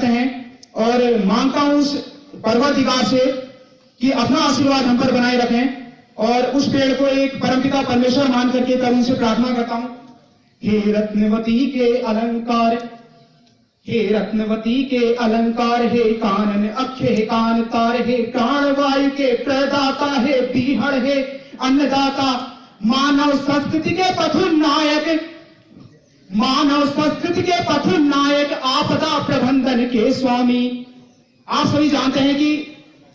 करते हैं और मांगता हूं उस परवरदिगार से कि अपना आशीर्वाद हम पर बनाए रखें और उस पेड़ को एक परमपिता परमेश्वर मान करके तब उनसे प्रार्थना करता हूं। हे रत्नवती के अलंकार, हे रत्नवती के अलंकार, हे कानन अक्ष, हे कान तार, हे प्राणवायु के प्रदाता, हे बीहड़, हे अन्नदाता, मानव संस्कृति के पथुर नायक, मानव संस्कृति के पथुर नायक, आपदा प्रबंधन के स्वामी। आप सभी जानते हैं कि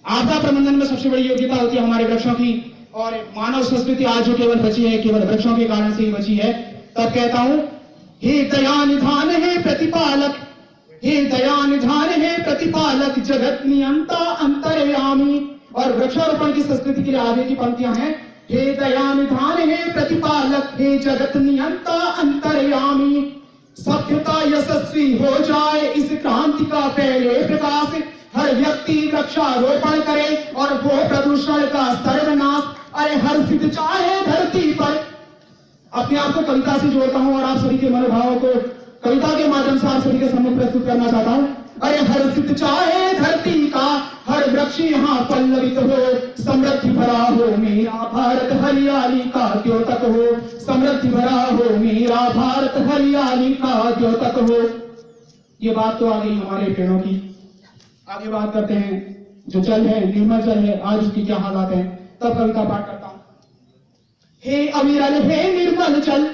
आपदा प्रबंधन में सबसे बड़ी योग्यता होती है हमारे वृक्षों की, और मानव संस्कृति आज जो केवल बची है केवल वृक्षों के कारण से ही बची है। तब कहता हूं, हे दयानिधान, हे प्रतिपालक, हे दयानिधान, हे प्रतिपालक, जगत नियंता अंतर्यामी। और वृक्षारोपण की संस्कृति के लिए आगे की पंक्तियां हैं, हे दयानिधान, हे प्रतिपालक, हे जगत नियंता अंतर्यामी। सभ्यता यशस्वी हो जाए, इस क्रांति का फैले प्रकाश, हर व्यक्ति वृक्षारोपण करे और वो प्रदूषण का सर्वनाश। अरे हर सिद्ध चाहे धरती पर, अपने आप को कविता से जोड़ता हूं और आप सभी के मनोभावों को कविता के माध्यम से आप सभी के सामने प्रस्तुत करना चाहता हूं। अरे हर सिद्ध चाहे धरती का, हर वृक्ष यहाँ पल्लवित हो, समृद्धि भरा हो मेरा भारत हरियाली का द्योतक हो, समृद्धि भरा हो मेरा भारत हरियाली का द्योतक हो। ये बात तो आ गई हमारे पेड़ों की। आगे बात करते हैं, जो जल है, निर्मल जल है, आज उसकी क्या हालात है। तब कविता पाठ करता हूं। हे अविरल, हे निर्मल जल,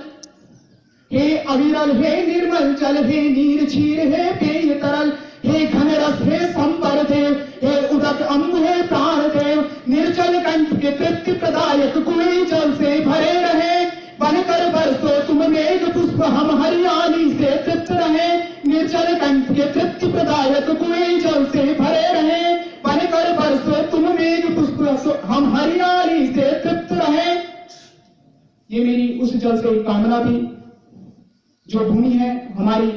हे अविरल, हे निर्मल जल, हे नीर क्षीर, हे पेय तरल, हे घन रस, हे संबर देव, हे उदक अम्ब, हे प्राण देव, निर्जल कंठ के तृप्ति प्रदायक, कुएं जल से भरे रहे, बनकर बरसो तुम मेघ पुष्प, हम हरियाली से तृप्त रहे। निर्जल कंठ के तृप्ति प्रदायक, कुएं जल से भरे रहे, बनकर बरसो तुम मेघ पुष्प, हम हरियाली से तृप्त रहे। ये मेरी उस जल से कामना थी। जो भूमि है हमारी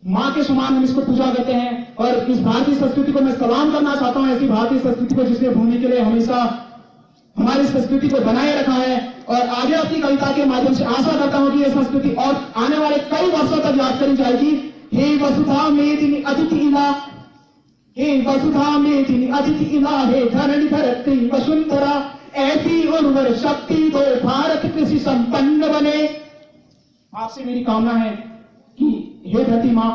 मां के समान, हम इसको पूजा करते हैं और इस भारतीय संस्कृति को मैं सलाम करना चाहता हूं, ऐसी भारतीय संस्कृति को जिसने भूमि के लिए हमेशा हमारी संस्कृति को बनाए रखा है। और आगे अपनी कविता के माध्यम से आशा करता हूं कि यह संस्कृति और आने वाले कई वर्षों तक याद करी जाएगी। हे वसुधा मेदिनी अदिति इला, हे वसुधा मेदिनी अदिति इला, हे धरणी धरत्री वसुंधरा, ऐसी उर्वर शक्ति दो भारत कृषि संपन्न बने। आपसे मेरी कामना है कि हे धरती मां,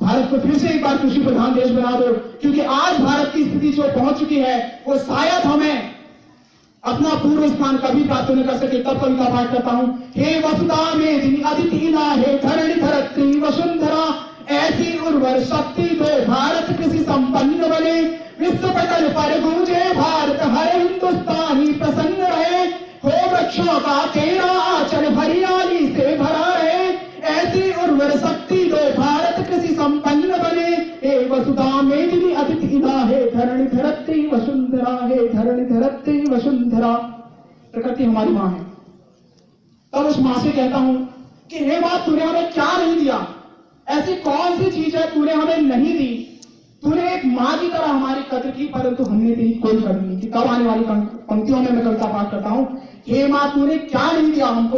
भारत को फिर से एक बार कृषि प्रधान देश बना दो, क्योंकि आज भारत की स्थिति जो पहुंच चुकी है वो शायद हमें अपना पूर्व स्थान कभी प्राप्त न कर सके। तब कविता पाठ करता हूं। हे वसुधा मेदिनी अदिति इला, हे धरणी धरत्री वसुंधरा, ऐसी उर्वर शक्ति दो भारत कृषि संपन्न बने। विश्व पटल पर गूंजे भारत, हर हिंदुस्तानी प्रसन्न रहे, हो वृक्षों का तेरा आंचल हरियाली से भरा रहे, ऐसी उर्वर शक्ति दो भारत कृषि संपन्न बने। हे वसुधा मेदिनी अदिति इला, हे धरणी धरत्री वसुंधरा, हे धरणी धरत्री वसुंधरा। प्रकृति हमारी मां है। तब उस मां से कहता हूं कि हे मां, तूने हमें क्या नहीं दिया, ऐसी कौन सी चीज है तूने हमें नहीं दी। तूने एक मां की तरह हमारी कद्र की, परंतु हमने तेरी कोई कद्र नहीं की। तब आने वाली पंक्तियों में मैं कविता पाठ करता हूं। हे मां, तूने क्या नहीं दिया हमको,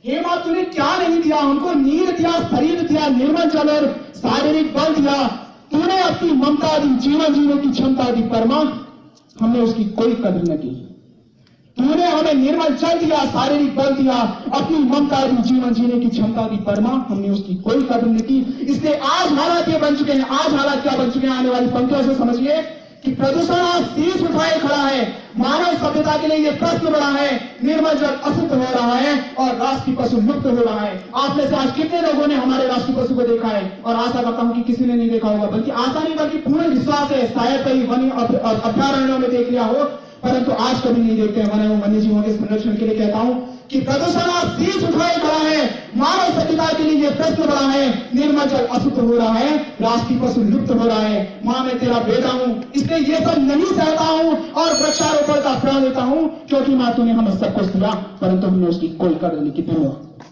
हे मां, तूने क्या नहीं दिया हमको। नीर दिया, शरीर दिया, निर्मल जल और शारीरिक बल दिया। तूने अपनी ममता दी, जीवन जीने की क्षमता दी, परमा हमने उसकी कोई कद्र न की। तूने हमें निर्मल जल दिया, शारीरिक बल दिया, अपनी ममता दी, जीवन जीने की क्षमता दी, परमा हमने उसकी कोई कद्र नहीं की। इसलिए आज हालात ये बन चुके हैं। आज हालात क्या बन चुके हैं, आने वाली पंक्तियों से समझिए कि प्रदूषण आज शीश उठाए खड़ा है। मानव सभ्यता के लिए ये प्रश्न बड़ा है, निर्मल जल अशुद्ध हो रहा है और राष्ट्रीय पशु लुप्त हो रहा है। आप में से आज कितने लोगों ने हमारे राष्ट्रीय पशु को देखा है, और आशा करता हूं कि किसी ने नहीं देखा होगा, बल्कि आशा नहीं बल्कि पूर्ण विश्वास है शायद कई वन्य अभ्यारण्यों में देख लिया हो, परंतु आज कभी नहीं देखते हैं। वन एवं वन्य जीवों के संरक्षण के लिए कहता हूं कि प्रदूषण आज शीश उठाए खड़ा है। मानव सभ्यता के लिए यह प्रश्न बड़ा है, निर्मल जल अशुद्ध हो रहा है, राष्ट्रीय पशु लुप्त हो रहा है। मां, मैं तेरा बेटा हूं, इसलिए ये सब नहीं सहता हूं और वृक्षारोपण का प्रण लेता हूं, क्योंकि मां तूने हमें सब कुछ दिया, परंतु हमने उसकी कोई कद्र नहीं की। धन्यवाद।